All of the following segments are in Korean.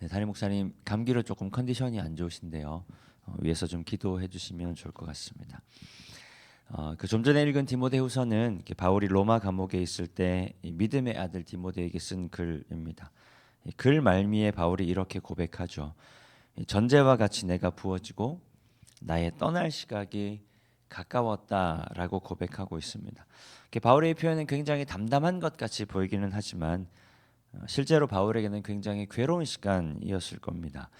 담임 목사님 감기로 조금 컨디션이 안 좋으신데요. 위에서 좀 기도해 주시면 좋을 것 같습니다. 좀 전에 읽은 디모데후서는 바울이 로마 감옥에 있을 때 믿음의 아들 디모데에게 쓴 글입니다. 글 말미에 바울이 이렇게 고백하죠. 전제와 같이 내가 부어지고 나의 떠날 시각이 가까웠다라고 고백하고 있습니다. 바울의 표현은 굉장히 담담한 것 같이 보이기는 하지만 실제로 바울에게는 굉장히 괴로운 시간이었을 겁니다.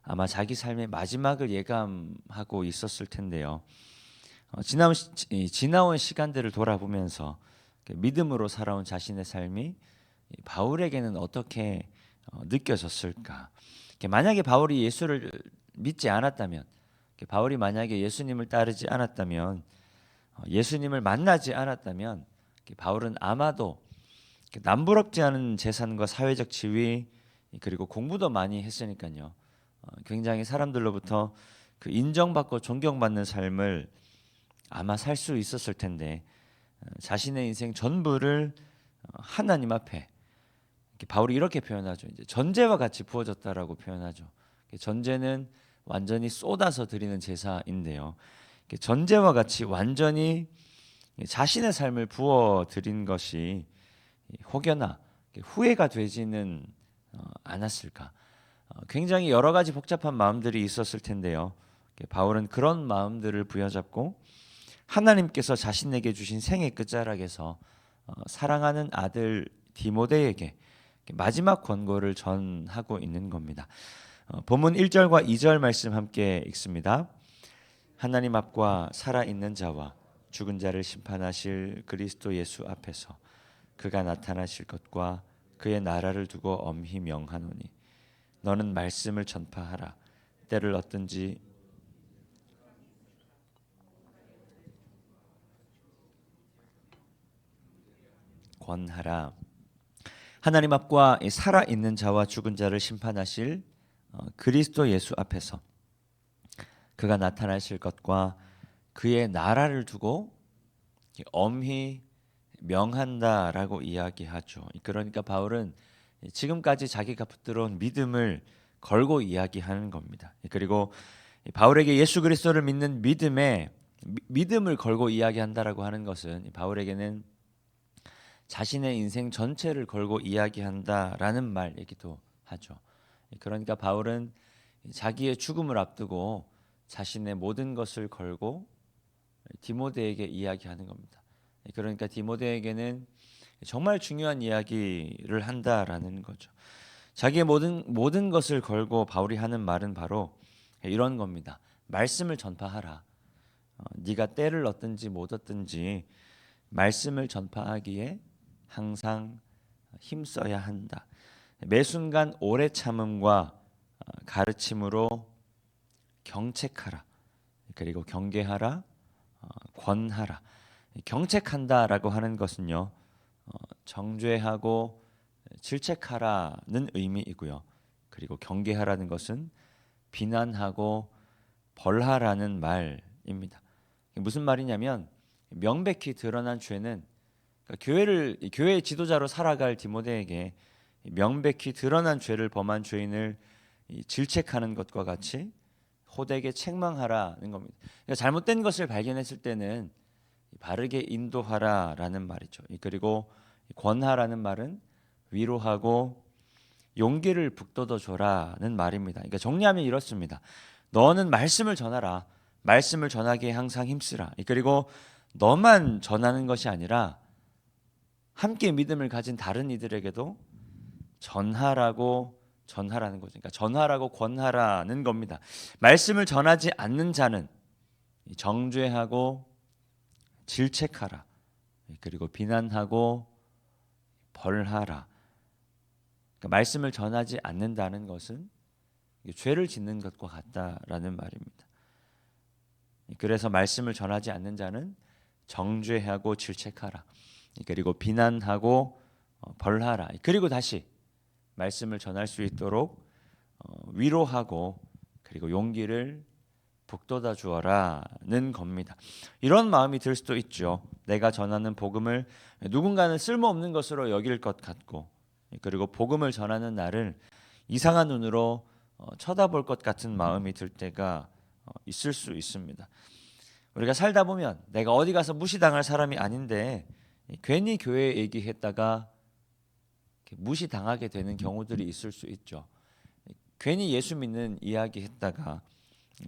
아마 자기 삶의 마지막을 예감하고 있었을 텐데요. 지나온 시간들을 돌아보면서 믿음으로 살아온 자신의 삶이 바울에게는 어떻게 느껴졌을까? 만약에 바울이 예수를 믿지 않았다면, 바울이 만약에 예수님을 따르지 않았다면, 예수님을 만나지 않았다면, 바울은 아마도 남부럽지 않은 재산과 사회적 지위 그리고 공부도 많이 했으니까요. 굉장히 사람들로부터 인정받고 존경받는 삶을 아마 살 수 있었을 텐데 자신의 인생 전부를 하나님 앞에 바울이 이렇게 표현하죠. 이제 전제와 같이 부어졌다라고 표현하죠. 전제는 완전히 쏟아서 드리는 제사인데요. 전제와 같이 완전히 자신의 삶을 부어 드린 것이 혹여나 후회가 되지는 않았을까? 굉장히 여러 가지 복잡한 마음들이 있었을 텐데요. 바울은 그런 마음들을 부여잡고 하나님께서 자신에게 주신 생의 끝자락에서 사랑하는 아들 디모데에게 마지막 권고를 전하고 있는 겁니다. 본문 1절과 2절 말씀 함께 읽습니다. 하나님 앞과 살아있는 자와 죽은 자를 심판하실 그리스도 예수 앞에서 그가 나타나실 것과 그의 나라를 두고 엄히 명하노니 너는 말씀을 전파하라. 때를 얻든지 권하라. 하나님 앞과 살아있는 자와 죽은 자를 심판하실 그리스도 예수 앞에서 그가 나타나실 것과 그의 나라를 두고 엄히 명한다라고 이야기하죠. 그러니까 바울은 지금까지 자기가 붙들어온 믿음을 걸고 이야기하는 겁니다. 그리고 바울에게 예수 그리스도를 믿는 믿음을 걸고 이야기한다라고 하는 것은 바울에게는 자신의 인생 전체를 걸고 이야기한다라는 말이기도 하죠. 그러니까 바울은 자기의 죽음을 앞두고 자신의 모든 것을 걸고 디모데에게 이야기하는 겁니다. 그러니까 디모데에게는 정말 중요한 이야기를 한다라는 거죠. 자기의 모든 것을 걸고 바울이 하는 말은 바로 이런 겁니다. 말씀을 전파하라. 네가 때를 얻든지 못 얻든지 말씀을 전파하기에 항상 힘써야 한다. 매 순간 오래 참음과 가르침으로 경책하라. 그리고 경계하라. 권하라. 경책한다라고 하는 것은요. 정죄하고 질책하라는 의미이고요. 그리고 경계하라는 것은 비난하고 벌하라는 말입니다. 무슨 말이냐면 명백히 드러난 죄는 교회의 지도자로 살아갈 디모데에게 명백히 드러난 죄를 범한 죄인을 질책하는 것과 같이 호되게 책망하라는 겁니다. 그러니까 잘못된 것을 발견했을 때는 바르게 인도하라라는 말이죠. 그리고 권하라는 말은 위로하고 용기를 북돋워 줘라는 말입니다. 그러니까 정리하면 이렇습니다. 너는 말씀을 전하라. 말씀을 전하기에 항상 힘쓰라. 그리고 너만 전하는 것이 아니라 함께 믿음을 가진 다른 이들에게도 전하라는 거죠. 그러니까 전하라고 권하라는 겁니다. 말씀을 전하지 않는 자는 정죄하고 질책하라. 그리고 비난하고 벌하라. 그러니까 말씀을 전하지 않는다는 것은 죄를 짓는 것과 같다라는 말입니다. 그래서 말씀을 전하지 않는 자는 정죄하고 질책하라. 그리고 비난하고 벌하라. 그리고 다시 말씀을 전할 수 있도록 위로하고 그리고 용기를 북돋아 주어라는 겁니다. 이런 마음이 들 수도 있죠. 내가 전하는 복음을 누군가는 쓸모없는 것으로 여길 것 같고 그리고 복음을 전하는 나를 이상한 눈으로 쳐다볼 것 같은 마음이 들 때가 있을 수 있습니다. 우리가 살다 보면 내가 어디 가서 무시당할 사람이 아닌데 괜히 교회 얘기했다가 무시당하게 되는 경우들이 있을 수 있죠. 괜히 예수 믿는 이야기 했다가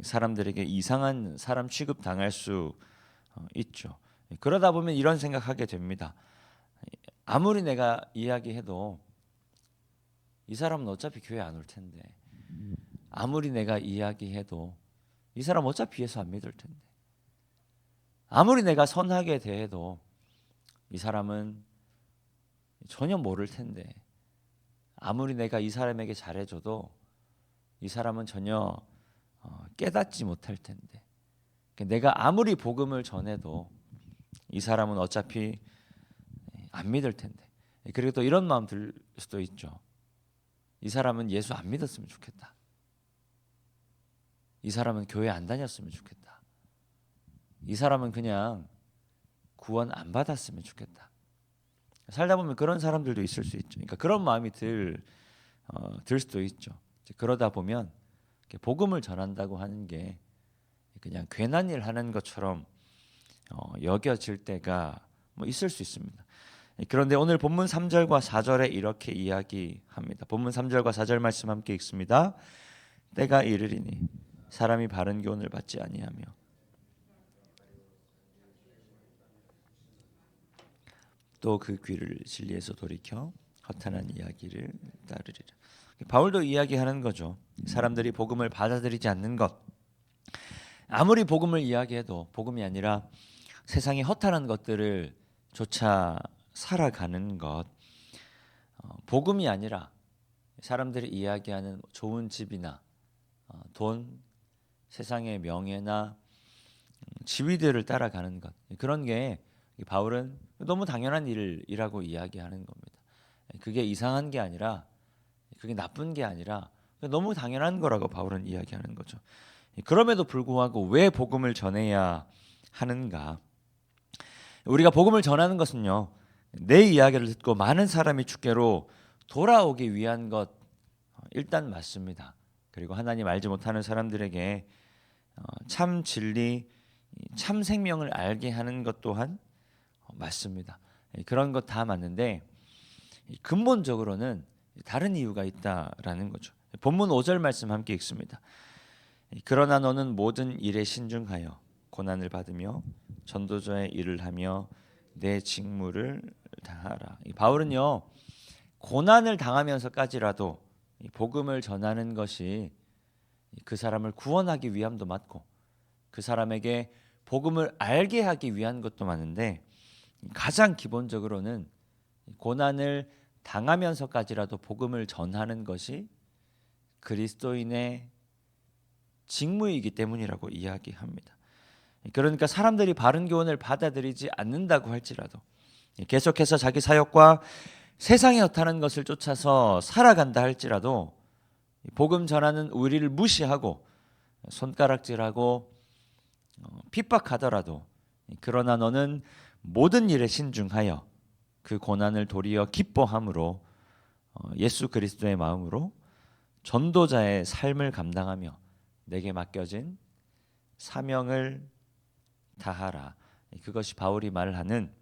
사람들에게 이상한 사람 취급 당할 수 있죠. 그러다 보면 이런 생각하게 됩니다. 아무리 내가 이야기해도 이 사람은 어차피 교회 안 올 텐데, 아무리 내가 이야기해도 이 사람 어차피 예수 안 믿을 텐데, 아무리 내가 선하게 대해도 이 사람은 전혀 모를 텐데, 아무리 내가 이 사람에게 잘해줘도 이 사람은 전혀 깨닫지 못할 텐데, 내가 아무리 복음을 전해도 이 사람은 어차피 안 믿을 텐데. 그리고 또 이런 마음 들 수도 있죠. 이 사람은 예수 안 믿었으면 좋겠다. 이 사람은 교회 안 다녔으면 좋겠다. 이 사람은 그냥 구원 안 받았으면 좋겠다. 살다 보면 그런 사람들도 있을 수 있죠. 그러니까 그런 마음이 들 수도 있죠. 그러다 보면 복음을 전한다고 하는 게 그냥 괜한 일 하는 것처럼 여겨질 때가 있을 수 있습니다. 그런데 오늘 본문 3절과 4절에 이렇게 이야기합니다. 본문 3절과 4절 말씀 함께 읽습니다. 때가 이르리니 사람이 바른 교훈을 받지 아니하며 또 그 귀를 진리에서 돌이켜 허탄한 이야기를 따르리라. 바울도 이야기하는 거죠. 사람들이 복음을 받아들이지 않는 것, 아무리 복음을 이야기해도 복음이 아니라 세상의 허탄한 것들을 쫓아 살아가는 것, 복음이 아니라 사람들이 이야기하는 좋은 집이나 돈, 세상의 명예나 지위들을 따라가는 것, 그런 게 바울은 너무 당연한 일이라고 이야기하는 겁니다. 그게 이상한 게 아니라, 그게 나쁜 게 아니라 너무 당연한 거라고 바울은 이야기하는 거죠. 그럼에도 불구하고 왜 복음을 전해야 하는가? 우리가 복음을 전하는 것은요, 내 이야기를 듣고 많은 사람이 주께로 돌아오기 위한 것 일단 맞습니다. 그리고 하나님 알지 못하는 사람들에게 참 진리, 참 생명을 알게 하는 것 또한 맞습니다. 그런 것 다 맞는데 근본적으로는 다른 이유가 있다라는 거죠. 본문 5절 말씀 함께 읽습니다. 그러나 너는 모든 일에 신중하여 고난을 받으며 전도자의 일을 하며 내 직무를 다하라. 바울은요, 고난을 당하면서까지라도 복음을 전하는 것이 그 사람을 구원하기 위함도 맞고 그 사람에게 복음을 알게 하기 위한 것도 많은데, 가장 기본적으로는 고난을 당하면서까지라도 복음을 전하는 것이 그리스도인의 직무이기 때문이라고 이야기합니다. 그러니까 사람들이 바른 교훈을 받아들이지 않는다고 할지라도 계속해서 자기 사역과 세상에 허탄한 것을 쫓아서 살아간다 할지라도 복음 전하는 우리를 무시하고 손가락질하고 핍박하더라도, 그러나 너는 모든 일에 신중하여 그 고난을 도리어 기뻐함으로 예수 그리스도의 마음으로 전도자의 삶을 감당하며 내게 맡겨진 사명을 다하라. 그것이 바울이 말하는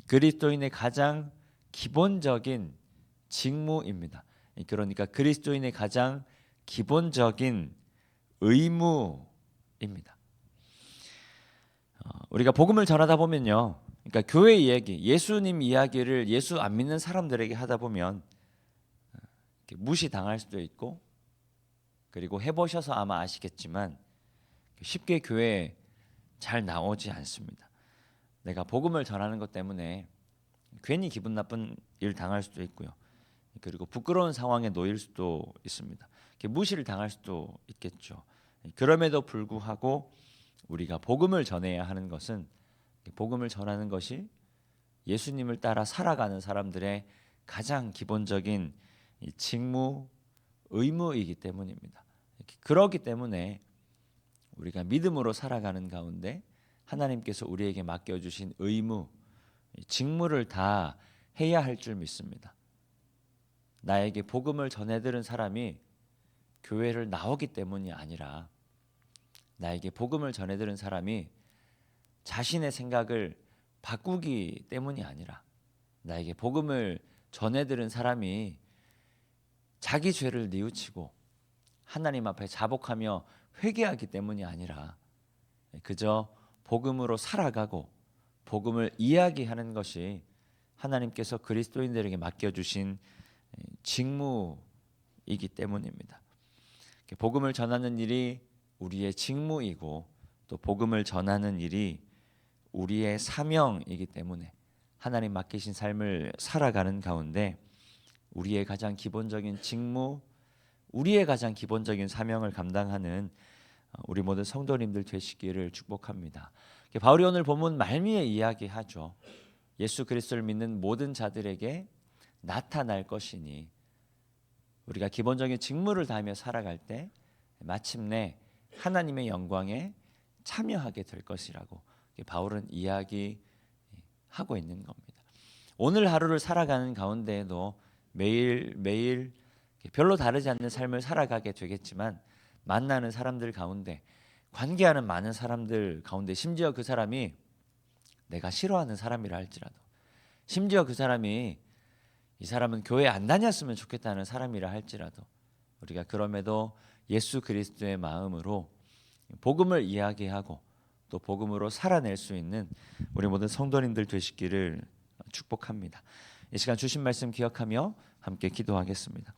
그리스도인의 가장 기본적인 직무입니다. 그러니까 그리스도인의 가장 기본적인 의무입니다. 우리가 복음을 전하다 보면요, 그러니까 교회 이야기, 예수님 이야기를 예수 안 믿는 사람들에게 하다 보면 무시당할 수도 있고, 그리고 해보셔서 아마 아시겠지만 쉽게 교회에 잘 나오지 않습니다. 내가 복음을 전하는 것 때문에 괜히 기분 나쁜 일 당할 수도 있고요. 그리고 부끄러운 상황에 놓일 수도 있습니다. 무시를 당할 수도 있겠죠. 그럼에도 불구하고 우리가 복음을 전해야 하는 것은, 복음을 전하는 것이 예수님을 따라 살아가는 사람들의 가장 기본적인 직무, 의무이기 때문입니다. 그렇기 때문에 우리가 믿음으로 살아가는 가운데 하나님께서 우리에게 맡겨주신 의무, 직무를 다 해야 할 줄 믿습니다. 나에게 복음을 전해들은 사람이 교회를 나오기 때문이 아니라, 나에게 복음을 전해들은 사람이 자신의 생각을 바꾸기 때문이 아니라, 나에게 복음을 전해들은 사람이 자기 죄를 뉘우치고 하나님 앞에 자복하며 회개하기 때문이 아니라, 그저 복음으로 살아가고 복음을 이야기하는 것이 하나님께서 그리스도인들에게 맡겨주신 직무이기 때문입니다. 복음을 전하는 일이 우리의 직무이고 또 복음을 전하는 일이 우리의 사명이기 때문에 하나님 맡기신 삶을 살아가는 가운데 우리의 가장 기본적인 직무, 우리의 가장 기본적인 사명을 감당하는 우리 모든 성도님들 되시기를 축복합니다. 바울이 오늘 본문 말미에 이야기하죠. 예수 그리스도를 믿는 모든 자들에게 나타날 것이니, 우리가 기본적인 직무를 다하며 살아갈 때 마침내 하나님의 영광에 참여하게 될 것이라고 바울은 이야기하고 있는 겁니다. 오늘 하루를 살아가는 가운데에도 매일 별로 다르지 않는 삶을 살아가게 되겠지만, 만나는 사람들 가운데, 관계하는 많은 사람들 가운데, 심지어 그 사람이 내가 싫어하는 사람이라 할지라도, 심지어 그 사람이 이 사람은 교회 안 다녔으면 좋겠다는 사람이라 할지라도, 우리가 그럼에도 예수 그리스도의 마음으로 복음을 이야기하고 또 복음으로 살아낼 수 있는 우리 모든 성도님들 되시기를 축복합니다. 이 시간 주신 말씀 기억하며 함께 기도하겠습니다.